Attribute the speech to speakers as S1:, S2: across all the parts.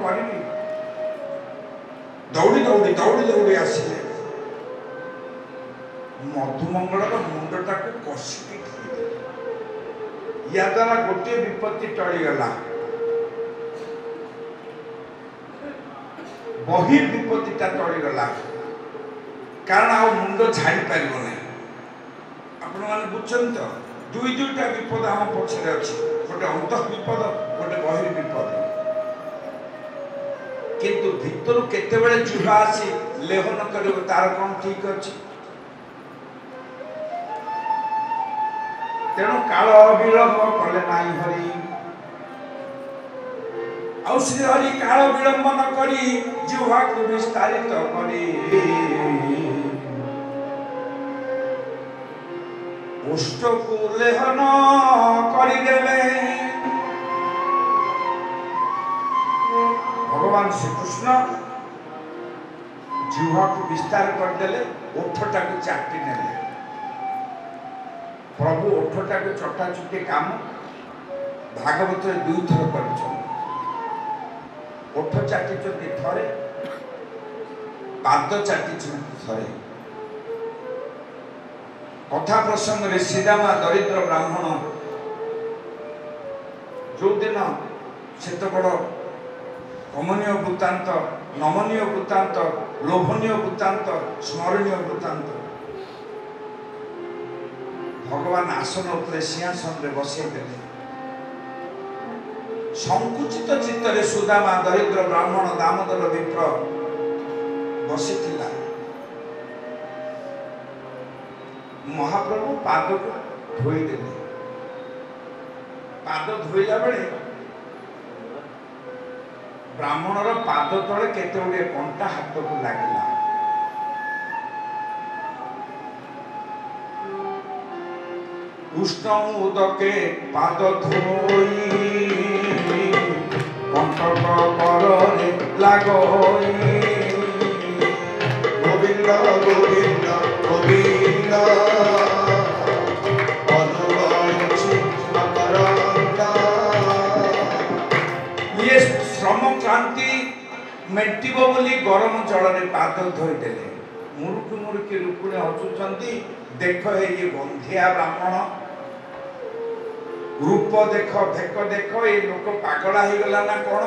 S1: କରିବି ଦୌଡ଼ି ଦୌଡ଼ି ଦୌଡ଼ି ଦୌଡ଼ି ଆସିଲେ ମଧୁମଙ୍ଗଳର ମୁଣ୍ଡଟାକୁ କଷିକି ଧରିଦେଲେ। ୟା ଦ୍ୱାରା ଗୋଟିଏ ବିପତ୍ତି ଟଳିଗଲା, ବହି ବିପତ୍ତିଟା ଟଳିଗଲା, କାରଣ ଆଉ ମୁଣ୍ଡ ଝାଡ଼ି ପାରିବ ନାହିଁ। ଆପଣମାନେ ବୁଝୁଛନ୍ତି ତ, ଦୁଇଟା ବିପଦ ଆମ ପଛରେ ଅଛି, ଗୋଟେ ଅନ୍ତଃ ବିପଦ, ଗୋଟେ ବହିର୍ ବିପଦ। କିନ୍ତୁ ଭିତରୁ କେତେବେଳେ ଜିହ୍ବା ଆସି ଲେହନ କରିବ ତାର କ'ଣ ଠିକ ଅଛି? ତେଣୁ କାଳ ବିଳମ୍ବ କଲେ ନାହିଁ ହରି, ଆଉ ଶ୍ରୀ ହରି କାଳ ବିଳମ୍ବ ନ କରି ଜିହ୍ବାକୁ ବିସ୍ତାରିତ କରି ଓଷ୍ଠକୁ ଲେହନ କରିଦେଲେ। भगवान श्रीकृष्ण जिह्वा को विस्तार करदेले, ओठटा को चाटी नेले। प्रभु ओठटा को चटाचुटी काम भागवत दुई थर कर ओठ चाटी थरे, पाद चाटी थरे। कथा प्रसंग रे श्रीरामा दरिद्र ब्राह्मण जो दिन सेत बड़ कमनीय वृत्तांत, नमनीय वृत्तांत, लोभनीय वृत्तांत, स्मरणीय वृत्तांत। भगवान आसन उपरे सिंहासन रे बसैदेले। संकुचित चित्तरे सुदामा दरिद्र ब्राह्मण दामोदर विप्र बसिथिला। महाप्रभु पाद को धोईदेले। पाद धोईला बेले ब्राह्मणर पाद तले केते गुडे कंटा हाथ को लागला। उष्ण उदके पाद धोई कंटक कररे लागोई। गोविंद गोविंद गोविंद ये श्रम क्रांति मेटिबो बोली गरम जल रे पाद धोईदेले। मुरुकी मुरुकी रुकुणे हसुचंती, देख ये गंधिया ब्राह्मण, रूप देख, भेक देख, ये लोक पागला हो गला ना कौन?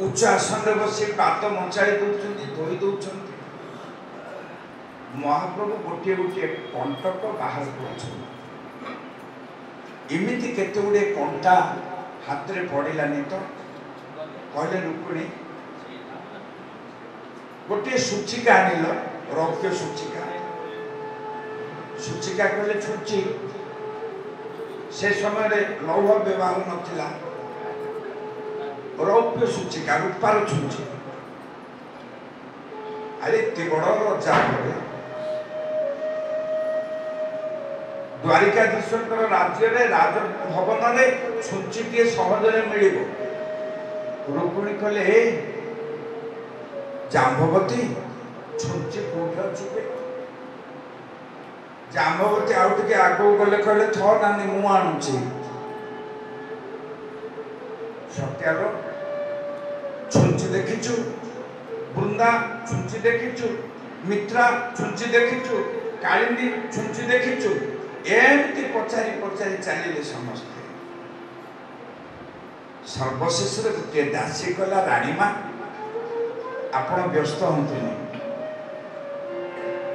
S1: उच्च आसन रे बसी पाद मचाई दउचंती, धोई दउचंती। महाप्रभु गोटे गोटे कंटक बाहर करछंती। इमिति केते गुडे कंटा हाथ रे पड़िलानी तो कहले रुक्मिणी गोटे सूचिका आनिल, रौप्य सूचिका। सूचिका कहले छुची, से समय रे लौह व्यवहार नथिला। रौप्य सूचिका रूपार छुची। अरे एते बड़ रजा करे द्वारिकाधीशर राज्य रे राजभवन रे छुंचीटे सहजरे मिलिबो। रुक्मिणी कहले हे जाम्बवती, छुंची कोठे अछि? जाम्बवती आउ टिके आगो गले कहले थ नानी मु आणुची। सत्यार छुंची देखिछु, बृंदा छुंची देखिछु, मित्रा छुंची देखिछु, कालिंदी छुंची देखिछु। एमती पचारि पचारि चलिले समस्ते। सर्वशेष गोटे दासी कला राणीमा आपण व्यस्त हंतुनी,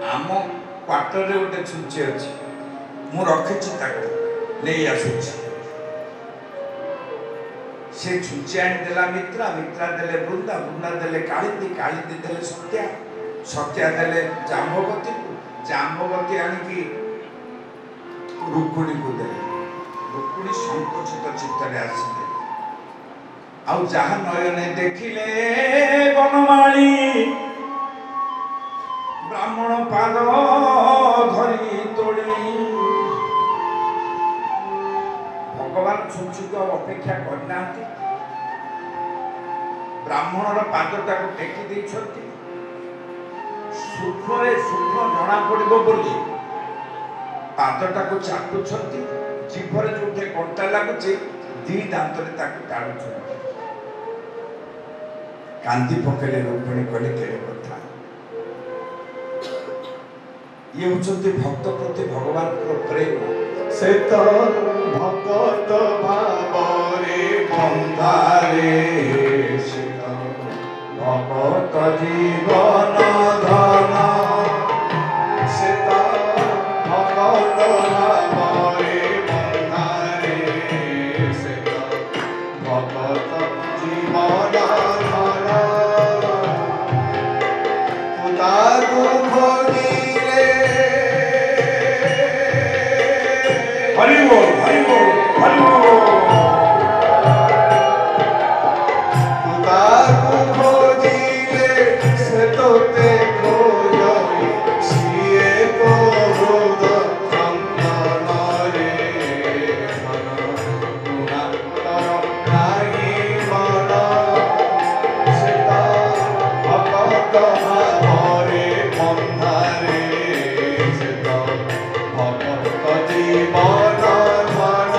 S1: आम क्वार्टर रे गोटे छुंची अछि, मु रखिछि ताको नहीं आसुछि। से छुंची आनी देला मित्रा, मित्रा देले बृंदा, बृंदा देले कालिंदी, कालिंदी देले सत्या, सत्या देले जाम्बवती, जाम्बवती आनिकी रुक्मिणी को देले। रुक्मिणी संकोचित चित्तरे आसिले। आउ जहा नयने देखिले बनमाली ब्राह्मण पाद धरी तोड़ी। भगवान छुंची को अपेक्षा करना, ब्राह्मणर पादटा को टेकी देइछंती। सूक्ष्म जना पड़िबो बोली पादटा को चाटुछंती। जीभरे जोठे कंटा लागुचे दी दांतरे ताकू टाळुछंती। कांदी पकेले रुक्मिणी कहले केड़े कथा ये होचंती भक्त प्रति भगवान को प्रेम
S2: से तो भगत भाव रे बंधारे से तो भगत जीवन धन से तो भगत भाव रे बंधारे से तो भगत जीवन धन तुतारू खोजी रे
S1: हरि बोल हरि बोल हरि बोल
S2: तुतारू खोजिले से तोते खोजई सिए को हृद चंदन रे मन गुणातर नाही मन से भगत भाव रे बंधारे से भगत जीवन धन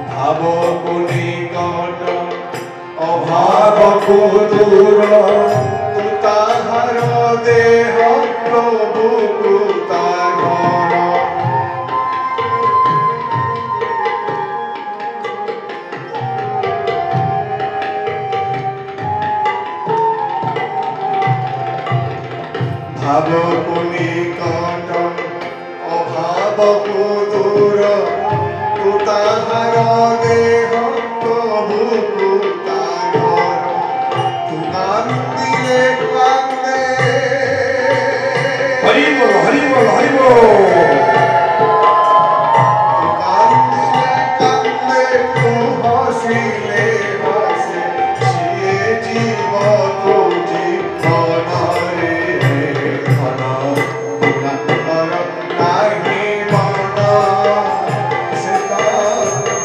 S2: भाव को निकट अभाव को दूर तू ताहार देह प्रभु को ताघर भाव को निकट अभाव को दूर तू ताहार देह प्रभु को ताघर तू कांदिले कांदे
S1: हरि बोल हरि बोल हरि बोल
S2: तू कांदिले कांदे तू हसिले हसे सिए जीव को जीवन रे धन गुणातर नाही मन से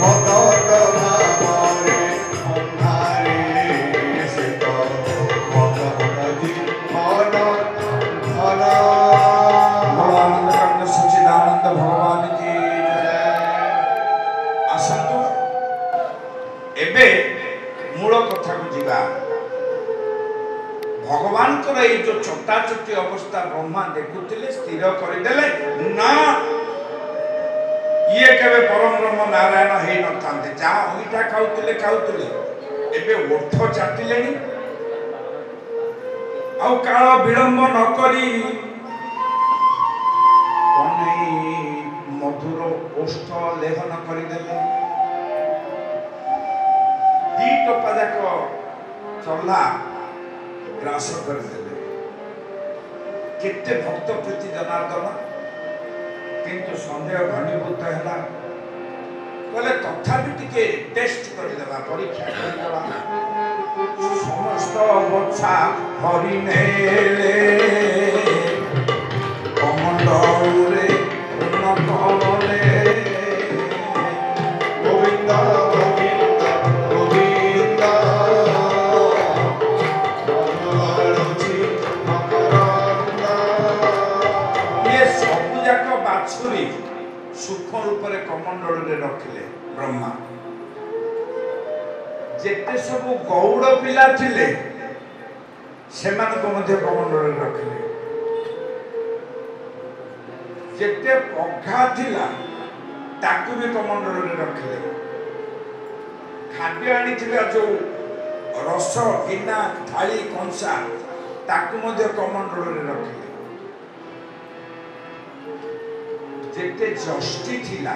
S2: भगत भाव रे बंधारे से भगत जीवन धन
S1: भगवानंद कंद सच्चिदानंद भगवान की जय आसंतु एबे मूल कथा को जीवा भगवान को ये जो चटाचटी अवस्था ब्रह्मा देखुले स्थिर करदेले ना ये केवे परम ब्रह्म नारायण हे न थांते जा ओइटा खाउतले एबे ओठ चाटिलेनी आउ काल विलंब न करी कनै मधुर ओष्ठ लेहन करदेले दी टोपा जाक चला ग्रास करदेले केते भक्त प्रीति जनार्दन किंतु संदेह घनीभूत है कहले तथापि टिके टेस्ट करदेवा परीक्षा करदेवा समस्त बच्छा हरि नेले कमंडले पूर्ण कमले
S2: गोविंद गोविंद गोविंद मधुररुचि मकरंद
S1: ये सब जाक बाछुरी सूक्ष्म रूप में कमंडल रे रखिले ब्रह्मा जेते सब गौड़ पिला थिले सेमान को मध्य कमंडल रे रखिले जेते पघा थिला ताकू भी कमंडल रे रखिले खाद्य आनी थिला जो रस गिना थाली कंसा ताकू मध्य कमंडल रे रखिले जेते जष्टि थिला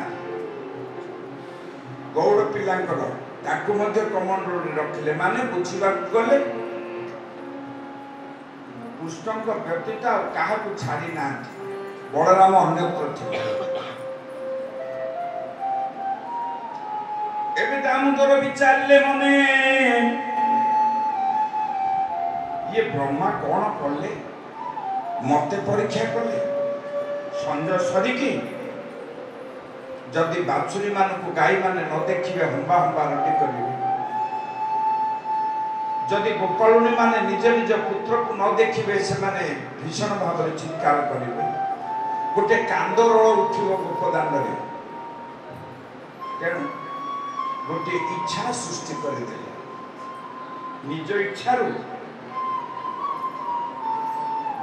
S1: गौड़ पिलांकर ताकू मध्य कमंडल रे रखिले माने बुझिबा गले पुष्टंक व्यतीत काहा को छाड़ी ना बलराम अन्यत्र थे एबे दामोदर विचारले मने ये ब्रह्मा कौन कले मते परीक्षा कले संजय सरिकी जदि बाछुरी मानक गाई माने न देखिबे हंबा हंबा रटी करिवे जदि गोपालुनी माने निज निज पुत्र को न देखिबे से माने भीषण भाव में चित्कार करिवे गोटे कांदरोल उठिबो गोपदान रे तेणु गोटे इच्छा सृष्टि करदेले निज इच्छा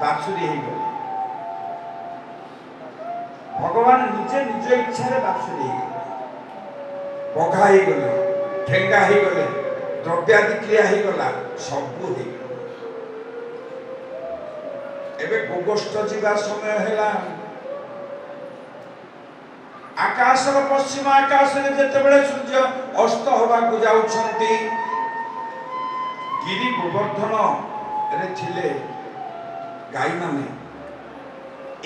S1: बाछुरी हो गले भगवान निजे निज इच्छा बाछुरी हो गले बघा हो गले ठेंगा हो गले द्रव्यादि क्रिया हो गला सबू हो गला एबे गोगोष्ठ जीवा समय हैला आकाश पश्चिम आकाश में जिते सूर्य अस्त होगा जाउछंती गिरी गोवर्धन रे थिले गाई माने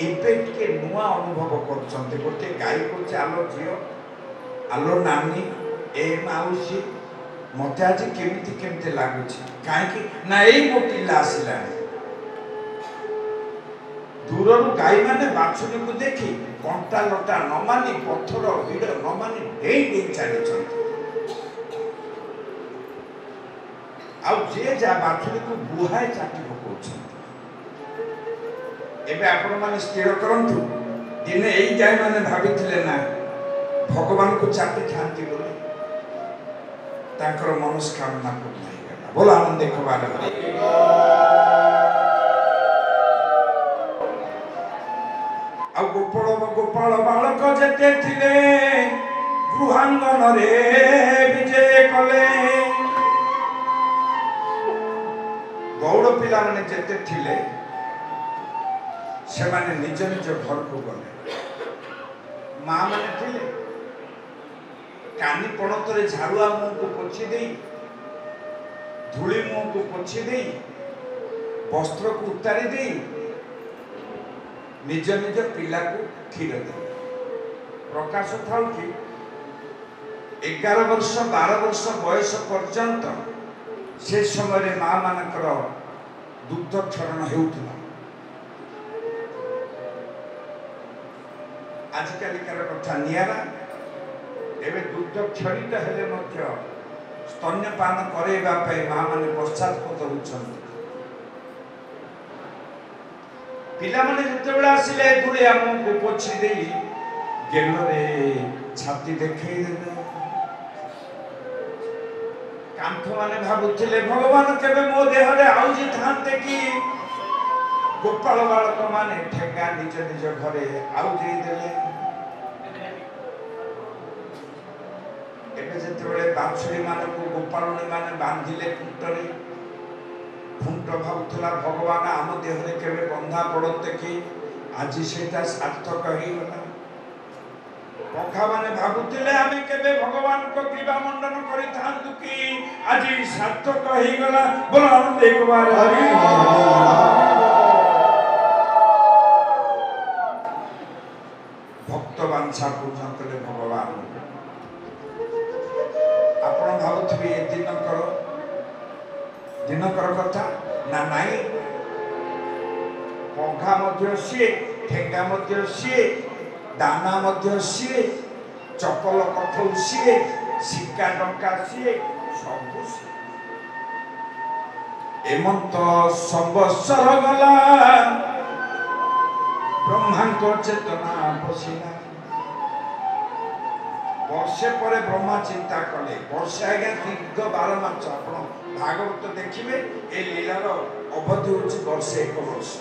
S1: एबे के नुआ अनुभव करछंती गोटे गाई को चालो जियो आलो नानी ए माउसी मते आज केमिति लागुछि काहे कि ना एई मो पिल्ला आसिला दूर गाई माने बाछुरी को देखी कंटा लटा न मानी पत्थर भिड़ न मानी डेई चली आउ जे जा बाछुरी को बुहाई चाटी पकाउछन एबे आपण माने स्थिर करंतु दिने एई गाई माने भाबिथिले ना भगवान को चाटी खांती बोले ताकर मनस्कामना पूर्ण हो गला बोला आनंद देखबार आ गोपाल बालक जेते थिले गृहांगन रे विजय कले गौड़ पिला माने जेते थिले से माने निज निज घर को गले मां माने थिले कानी पणतरे झाड़ुआ मुंह को पोछि देई धूली मुंह को पोछि देई वस्त्र को उतारी देई निज निज पिला को क्षीर दे प्रकाश था कि 11 वर्ष 12 वर्ष बयस पर्यंत से समय मां मानकर दुग्ध क्षरण हेउथिला आजिकालिकार कथा नियारा एवं दुग्ध क्षरित हेले मध्य स्तन्यपान करेबा पई मां माने पश्चात्पद होछन्ति पिला माने जतेबेला आसिले दुरिया मुंह को पोछि देई गेलो रे छाती देखै देले कांथ माने भाबुथिले भगवान केबे मो देह रे आउजी थांते कि गोपाल बालक माने ठेगा निज निज घरे आउजी देले एबे जतेबेले बाछुरी मानकु गोपालनी माने बांधिले कुटरे खुंट भावुला भगवान आम देहरे केवे बंधा पड़ते कि आज सेटा सार्थक हो गला पखा माने भाबुतिले आमे केवे भगवान को कृपा मंडन करि थांतु कि आज सार्थक हो गला बोलो आनंद एक बार हरि भक्त वांछा पूर्ण कले भगवान आपण भाबुथबे ए दिनकर कथा ना नाई पंखा मध्य सी ठेंगा मध्य सी दाना मध्य सी चपल कठौ सी सिक्का टंका सी सब सी एमंत संवत्सर गला ब्रह्मा को चेतना पशिला वर्षे पर ब्रह्मा चिंता कले वर्षे आगे दीर्घ 12 मास आपण भागवत देखिए ए लीलार अवधि होछि वर्षे 1 वर्ष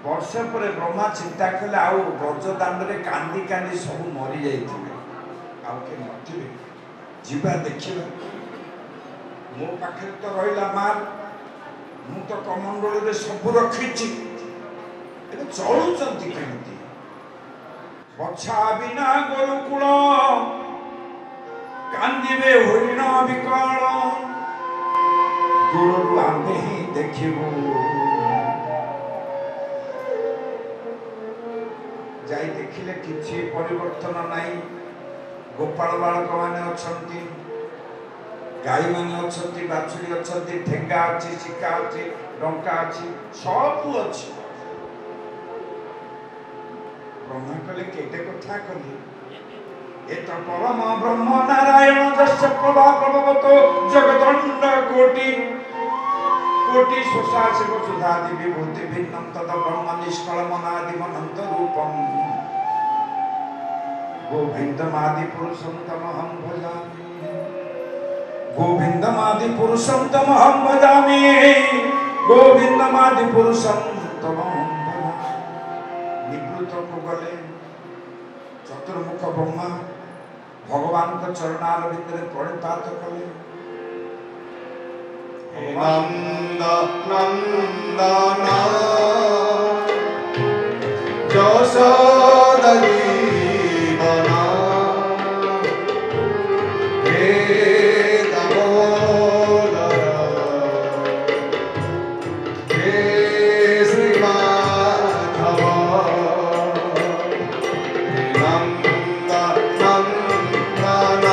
S1: वर्षे पर ब्रह्मा चिंता कले आउ ब्रज दांड रे कांदी कांदी सब मरी जाइथिबे आउ के नथिबे जीवा देखिबा मो पाखे तो रहिला मार मु तो कमंडल रे सब रखिछि ए चलुचंती केमती बछा बिना गोरुकुल कांदिबे हरिण विकल दूर आमे ही देखिबो जाई देखिले किछि परिवर्तन नाही गोपाल बालक माने अछंती गाई माने अछंती बाछुरी अछंती ठेंगा अछि सिक्का अछि डंका अछि सब अछि ब्रह्मा कले केते कथा कली एत परम ब्रह्म नारायण जस्य प्रभा प्रभवतो जगदंड कोटि कोटि सुशासिक सुधादि विभूति भिन्नम तद ब्रह्म निष्कलमनादि अनंत रूपम गोविंदमादि पुरुषं तमहं भजामि गोविंदमादि पुरुषं तमहं भजामि गोविंदमादि पुरुषं तमहं भजामि। निवृत्त को गले चतुर्मुख ब्रह्मा भगवान को चरणार भितर प्रणिपात कले।
S2: नंद नंदन यशोदा जीवन हे दामोदर हे श्री माधव हे नंद नंदन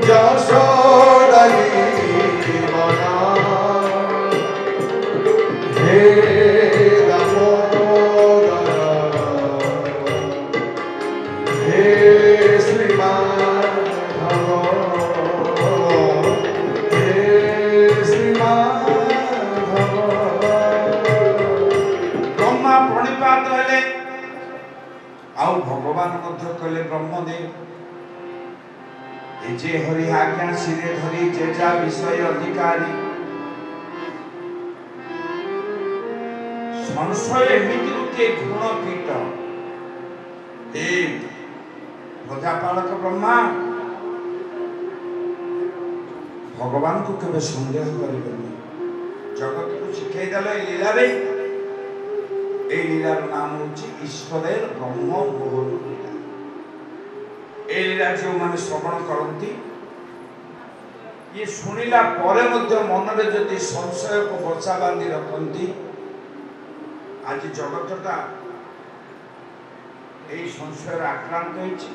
S2: यशोदा जीवन हे दामोदर हे श्री माधव हे श्री माधव।
S1: ब्रह्मा प्रणिपात हेले आउ भगवान मध्य कले ब्रह्मदेव जे हरि आज्ञा सिरे धरी जे जा विषय अधिकारी संशय एमिति रुके गुण कीट हे प्रजापालक ब्रह्मा भगवान को केबे संदेह करिबेनि जगत को शिखाई देले लीला रे ए लीलार नाम होची ईश्वरेर ब्रह्म मोहन लीला। ए लीला जो माने श्रवण करती ये शुणिला परे मध्य मनरे जदि संशय को बचा बांधी रखती आज जगतटा এই সংশয়ের আক্রান্ত হয়েছে।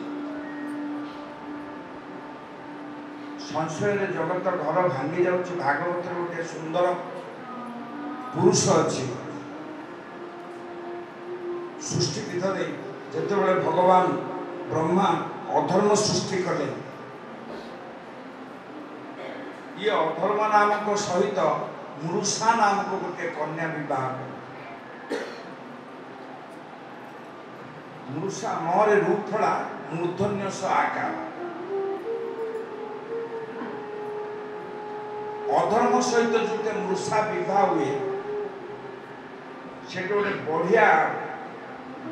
S1: সংশয়ের জগত ঘর ভাঙ্গি যাচ্ছে। ভাগবতের গোটে সুন্দর পুরুষ আছে সৃষ্টি পীঠরে যেতবে ভগবান ব্রহ্মা অধর্ম সৃষ্টি কলে ইয়ে অধর্ম নামক সহিত মৃষা নামক গোটে কন্যা বিবাহ কলে। मृषा मोरे रूपफला मूर्धन्य स आकार अधर्म सहित जो मृषा विवाह हुए से गोटे बढ़िया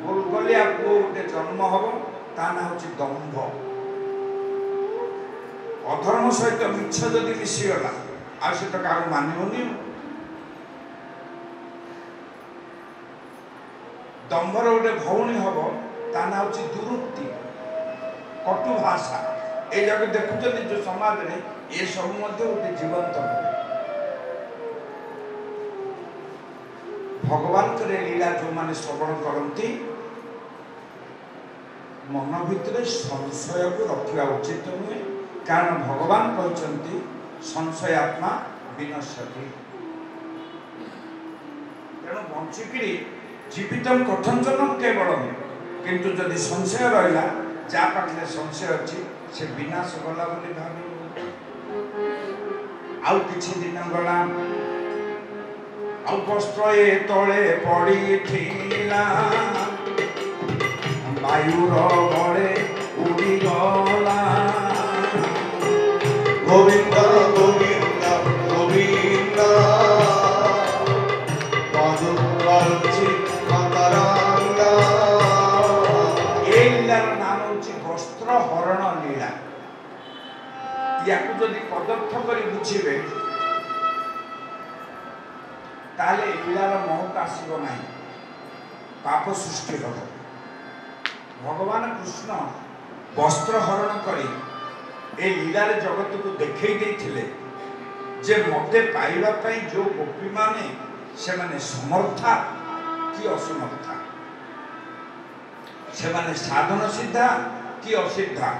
S1: गोलगलिया पु गोटे जन्म हम ता ना हूँ दंभ। अधर्म सहित मिछ जदि मिशीगला आ से तो क्या मानवनी। दंभर गोटे भौणी हम ता ना हूँ दुरुक्ति कटु भाषा। ये जगह देखुं जो समाज में ये सब गोटे जीवंत भगवान लीला जो माने श्रवण करती मन भितर संशय को रखा उचित नुहे कारण भगवान कहते संशय आत्मा विनश्यति। तेणु बंचिकी जीवित कथंचन केवल किंतु जदि संशय रहा जा पाखे संशय अच्छी से विनाश गला बोली भाव आउ किछि दिन गला आउ वस्त्र ए तले पड़ी थिला वायुर बड़े उड़ी गला।
S2: गोविंद गोविंद गोविंद मधुरची मकरंद।
S1: ए लीलार नाम होची वस्त्र हरण लीला। याकु जदि पदार्थ करी बुझिबे ताले लीलार महक आसीबो नाही पाप सृष्टि होबो। भगवान कृष्ण वस्त्र हरण करी ए लीलार जगत को देखई देथिले जे मते पाइबा पई जो गोपी माने से माने समर्था कि असमर्था से माने साधन सिद्धा कि असिद्धा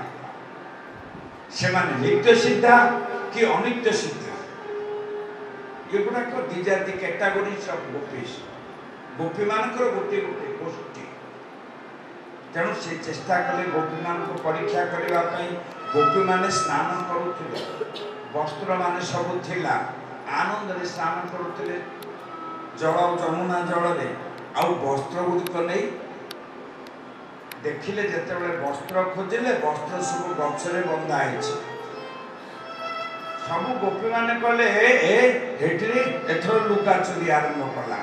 S1: से माने नित्य सिद्धा कि अनित्य सिद्धा। ये गुड़ा को दी जाती कैटेगरी ऑफ गोपीज गोपी मानकर गोटे गोटे गोष्ठी। तेणु से चेष्टा कले गोपी मान को परीक्षा करने गोपी माने स्नान करुले वस्त्र माने सब थिला आनंद रे स्नान करुले जल जमुना जल रे आउ वस्त्र गुड़िक नहीं देखिले जिते वस्त्र खोजिले वस्त्र सब गचरे बंधा है सब गोपी माने कले हेठरी एथर लुगा चोरी आरंभ कला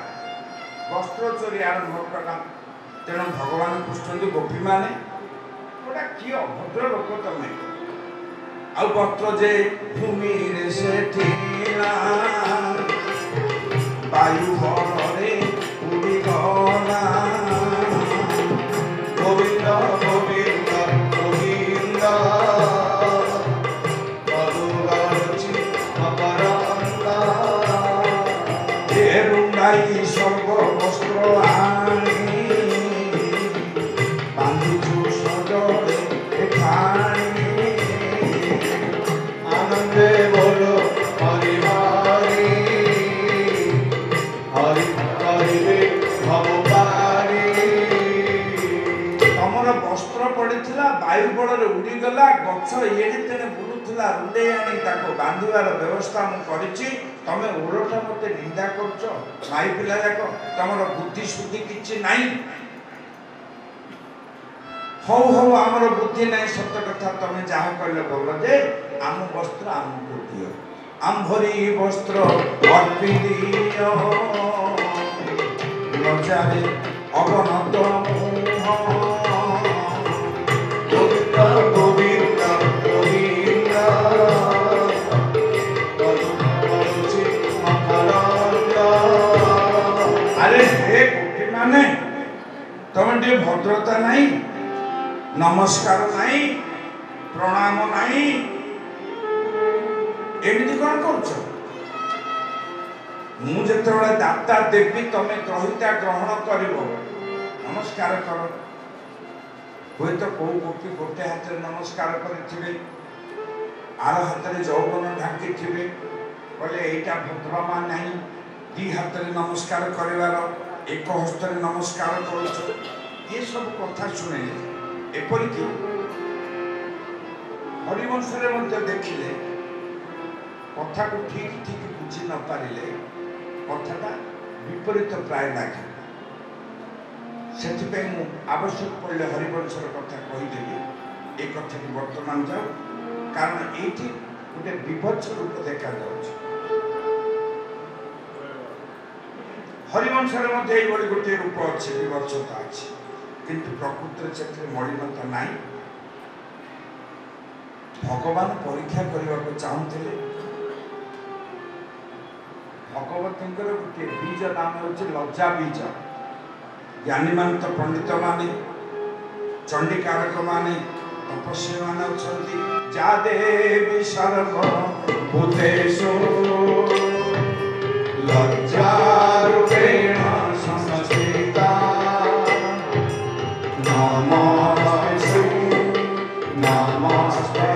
S1: वस्त्र चोरी आरंभ कला तेणु भगवान पूछते गोपी माने गोटा कि अभद्र लोक तमें आ वस्त्र जे भूमि रे से ठीला वायु भरे उड़ी गला
S2: गोविंद गोविंद गोविंद मधुराची मकरंदा
S1: रुंडाई सर्व वस्त्र आनी बांधुचु सजरे एठानी
S2: आनंदे बोलो हरि हरि हरि हरि रे भगवानी
S1: तमर वस्त्र पड़ीला वायु बल उड़ीगला गछ एड़े तेणे बुलूला रुंडे आनी बांधार व्यवस्था मुझे तमे ओरटा मत निंदा कर माई पिला जाक तुम बुद्धि शुद्धि किसी नाई हौ हौ आमर बुद्धि नाई सत कथा तमें जहाँ कहले बोल जे आम वस्त्र आमको दियो आम्भरी वस्त्र अर्पी दियो लजारे अवनत मुह
S2: गोविंद गोविंद गोविंद मधुराची मकरंदा
S1: अरे हे गोपी माने तुम टे भद्रता नहीं नमस्कार नहीं प्रणाम नहीं एमती कौन कर मुझे दाता देवी तमें ग्रहिता ग्रहण कर नमस्कार कर हुए तो कौ गोपी गोटे हाथ में नमस्कार करें आर हाथ में जौवन ढांकी थे बोले यहाँ भद्रमा नहीं दी हाथ में नमस्कार कर एक हस्त नमस्कार कर ये सब कथा शुणे एपरिक हरिवंश देखिले कथा को ठीक ठीक बुझी न पारे कथाटा विपरीत प्राय लगे से आवश्यक पड़े हरिवंशर कथा कहीदेवी ये कथा की वर्तमान जाओ कारण ये गोटे विभत्स रूप देखा हरिवंशर गोटे रूप अच्छे विभत्सता अच्छी किंतु प्रकृति से मलिनता नहीं भगवान परीक्षा करने को चाहते भगवती गोटे बीज नाम हूँ लज्जा बीज ज्ञानी मान तो पंडित माने चंडीकारक माने तपस्वी माने अछंती जा देवी सर्व भूतेषु
S2: लज्जा रूपेण संस्थिता नमस्ते नमस्ते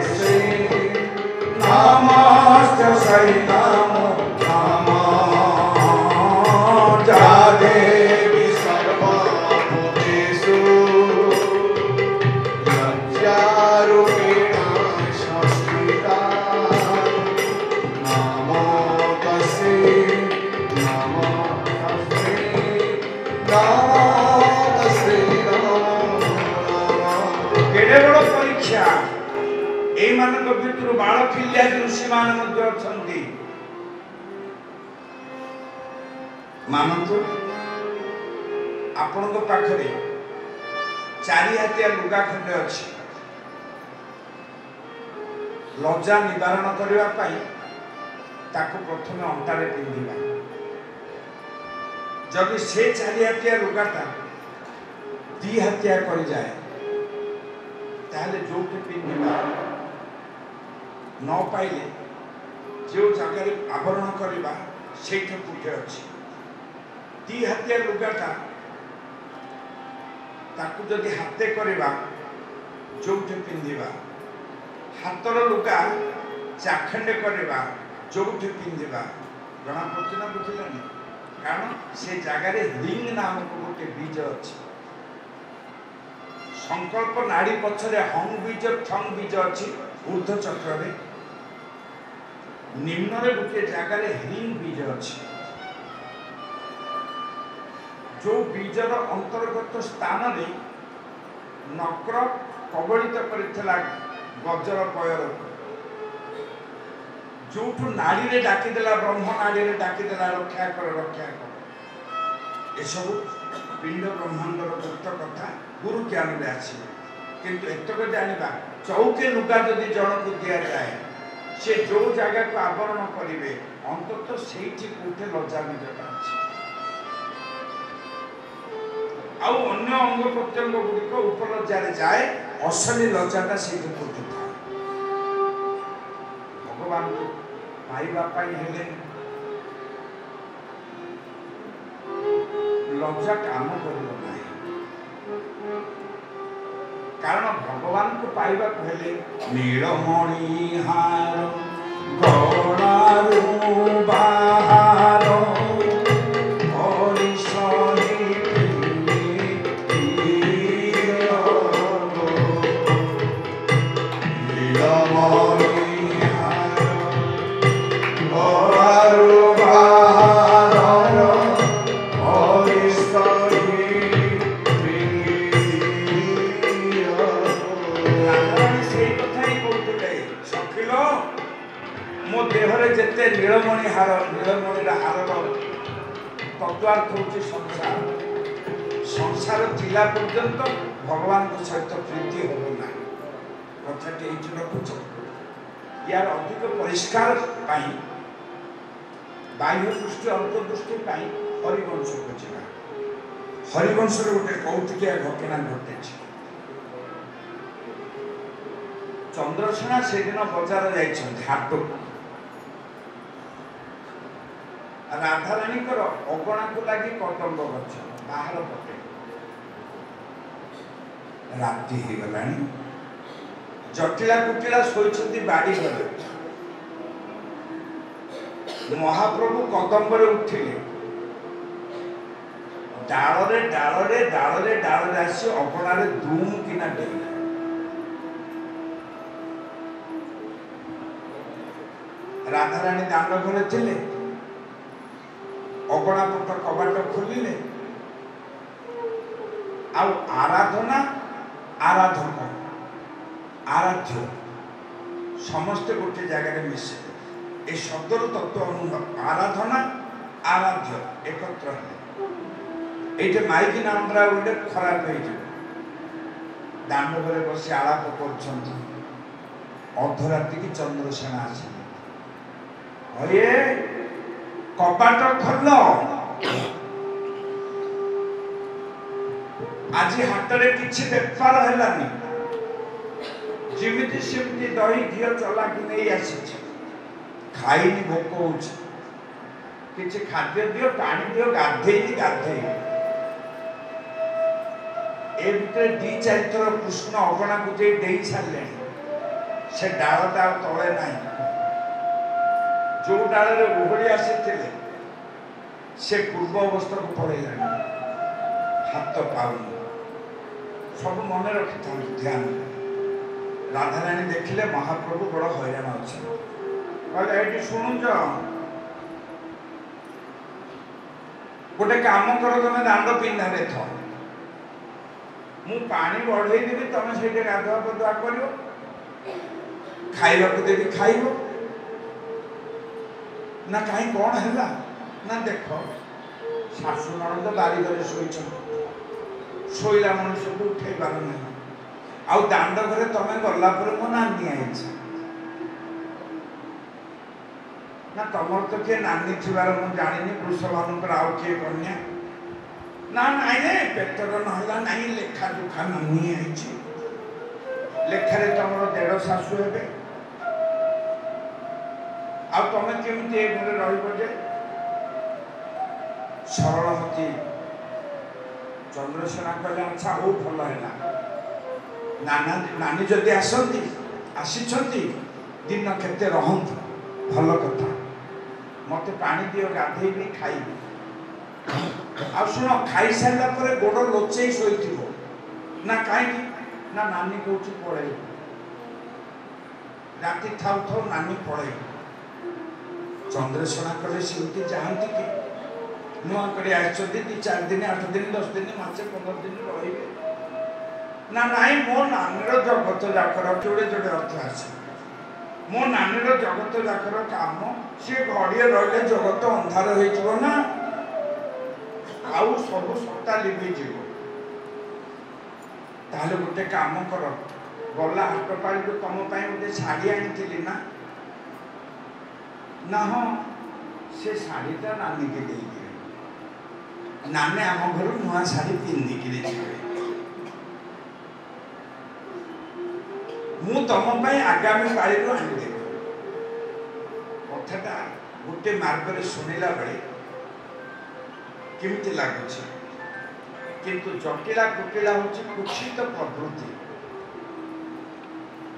S1: नमस्ते नमो नमो जा
S2: देवी सर्वभूतेषु लज्जारूपेण संस्थिता नमो तस्यै नमो तस्यै नमो
S1: केड़े बड़ परीक्षा ए मानक भितर बाल किल्या ऋषि मान मध्य अछंती मानतु आपण पाखरे चारि हाथिया लुगा खंडे अच्छी लज्जा निवारण करने ताको प्रथम अंटारे पिंधा जदि से चारि हाथिया लुगाटा दी हाथिया कर जाए ताहले जो पिंधा न पाइले जो जगह आवरण करवा से पुटे अच्छी दी हाथिया लुगाटा ताकू जदि हाथे करवा जो पिंधा हाथर लुगा चाखंडे करवा जो पिंधा जना पड़े ना बुझिलानी कारण से जगार रिंग नामक गोटे बीज अच्छी संकल्प नाड़ी पछरे हंग बीज ठंग बीज अच्छी ऊर्ध चक्र निम्न गोटे जगार रिंग बीज अच्छी जो बीजर अंतर्गत स्थान में नक्र कबलित कर गजर पयर जोठू नाड़ी रे डाकिदेला ब्रह्म नाड़ी रे डाकिदेला रक्षा कर रक्षा कर ये सब पिंड ब्रह्मांडर गुप्त कथा गुरु ज्ञान में आसी किंतु एतक जानिबा चौके लुगा जदि जन को दिया जाए से जो जगह को आवरण करिवे अंतत सेठी कोठे लज्जाविजता अछि आउ अन्य अंग प्रत्यंग गुड़िक उपलज्जा जाए असली लज्जाटा सेठी कोठे था भगवान को पाइबा पाई हेले लज्जा काम करिब नाही कारण भगवान को पाइबा हेले नीलमणि हार गणारू बाहार नीलमणि हार नीलमणि हार तत्वार्थ हूँ संसार संसार जिला पर्यंत भगवान को सहित प्रीति हम ना कथाटी ये रखुच यार अधिक परिष्कार बाह्य दृष्टि अंतर्दृष्टि हरिवंश को जा हरिवंश गोटे कौतुकिया घटना घटे चंद्रसेना से दिन बजार जाट राधाराणी अगणा को लगी कदम्ब गछ बाहर पटे राति हो गला जटिला कुटिला शोचती बाड़ी घरे महाप्रभु कदम्ब उठिले डालरे डालरे डालरे डालरे आसी अगणारे धूम किना डेले राधाराणी दांड घरे थिले अगणा पट कबाट खोलिले आराधना आराधक आराध्य समस्ते गोटे जगह मिसे ए शब्दर तत्व अनुभव आराधना आराध्य एकत्र ये माइक नामरा गोटे खराब हो दांड घरे बस आलाप कर अर्धराति की चंद्रसेना आसे कबाट खोल आज हाथ में किसी बेपार है जमी सेमती दही घी चला कि नहीं आसी खाईनी भोक हो किसी खाद्य दियो पानी दियो गाधे गाधे ए भीतर दी चार थर कृष्ण अगणा को दे सारे से डालटा तले ना जो डाल उभड़ी आसी से पूर्व अवस्था को पड़ेगा हाथ पाऊन सब मन रखी था ध्यान राधाराणी देखिले महाप्रभु बड़ हैरान अच्छे शुणुच गोटे काम कर तुम दांड पिंधारे थ मु पानी बढ़े देवी तुम से गाधुआ पधुआ कर खाइबा को देवी खाइब ना कहीं कौन है ना देख शाशु नणंद बारिघरे शोला मनुष्य को उठे पार ना आउ दांड घरे तमें गला मो नानी आई ना तुम तो किए नानी थी जानी वृषभानु आउ किए कन्या ना नाई पेटर ना नाई लेखा जोखा नानी आई लेखारे तुम 1.5 शाशु हे आ तुम केमती घर रही सरलमती चंद्रसेना कहले अच्छा हो भल है नाना नानी जदि आसती आसी दिन केते रहंतु भल कथा मत पानी दियो गाधे भी खाई आ सुन खाई सारा पर गोड़ लोचे शोई ना कहीं ना नानी कौच पड़े राति थाउ थाउ नानी पड़े चंद्रसेना कले सेमती जाती कि नुआ कर 4 दिन 8 दिन 10 दिन मासे 15 दिन रही ना नाई मो नानी जगत जाकर जोड़े जोड़े अर्थ आस मो नानीर जगत जाकर काम सी घड़िए रही जगत अंधार हो ना आउ सब सत्ता लिभिज ताहले गोटे काम कर गला हाट पाड़ी तुम गोटे शाढ़ी आनी ना ना हाँ से शाढ़ीटा नानी के दे नानी आम घर नुआ शाढ़ी पिंधिकी मु तुम आगामी पाड़ी आनीदेवी कथाटा गोटे मार्ग शुणिला बेले केमती लगुच किंतु जटिला कुटिला हूँ कुक्षित प्रवृत्ति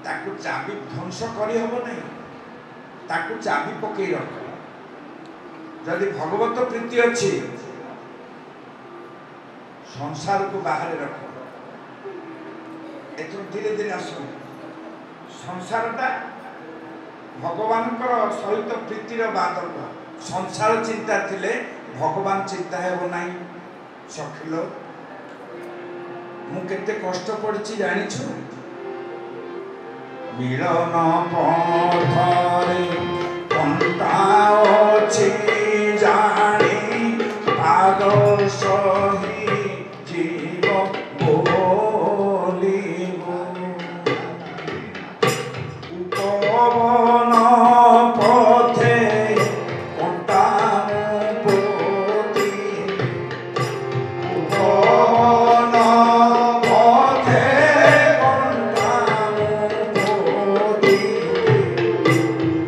S1: ताकू चाबी ध्वंस करहब नहीं ताकू चाबी पकई रख जदि भगवत प्रीति अच्छी संसार को बाहर रख एथर धीरे धीरे आस संसारटा भगवान सहित प्रीतिर बादक संसार चिंता थिले भगवान चिंता हेब नहीं सखिल मु केते कष्ट पड़ी जानिछु मिलन पथरे कंटा अछि जानी पाद सही जीव बोलिबो उपवन पथे कंटा पोती उपवन पथे कंटा पोती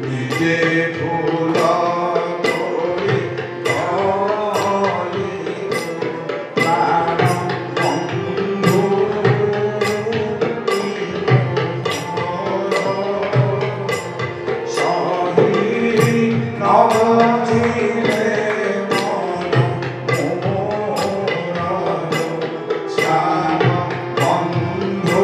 S1: निजे फूल तोड़ी गली प्राण बंधु सही नवजिले मन मोर श्याम बंधु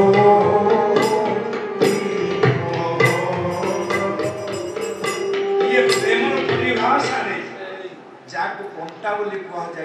S1: ये प्रेम परिभाषा रे जाको कंटा बोली कह जाए।